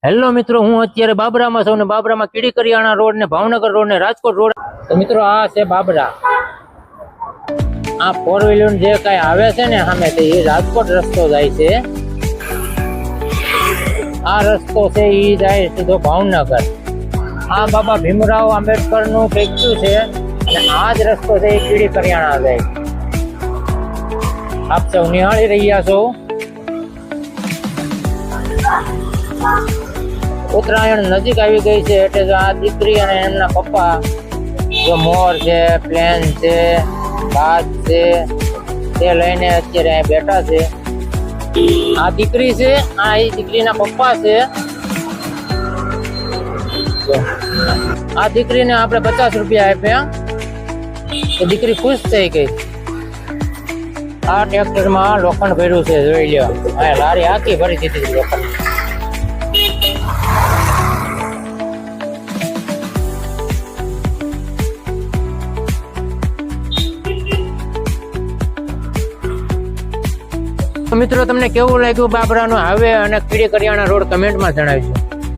Hello મિત્રો, હું અત્યારે બાબરામાં છું ને બાબરામાં કીડી કરિયાણા રોડ ને ભાવનગર રોડ ને રાજકોટ રોડ. તો મિત્રો આ છે બાબરા. આ 4 વ્હીલર જે કઈ આવે છે ને સામે તે એ રાજકોટ રસ્તો જાય છે. આ રસ્તો છે એ જાય સીધો ભાવનગર. આ બાબા ભીમરાવ આંબેડકર નું ફેક્ટરી છે અને આ જ રસ્તો છે એ કીડી કરિયાણા જાય. આપ સૌ નિહાળી રહ્યા છો. ઉત્તરાયણ નજીક આવી ગઈ છે એટલે જો આ દીકરી અને એમના પપ્પા જો મોર છે, પ્લેન છે, બાજ છે તે લઈને અત્યારે અહીં બેઠા છે. આ દીકરી છે, આ એ દીકરીના પપ્પા છે. આ દીકરીને આપણે 50 રૂપિયા આપ્યા તો દીકરી ખુશ થઈ ગઈ. આ ટ્રેક્ટરમાં લોખંડ ભર્યું છે, જોઈ લ્યો. આ લારી આખી ભરી દીધી લોખંડ. મિત્રો તમને કેવું લાગ્યું બાબરાનો હાઈવે અને કીડી કરિયાણા રોડ કમેન્ટમાં જણાવજો.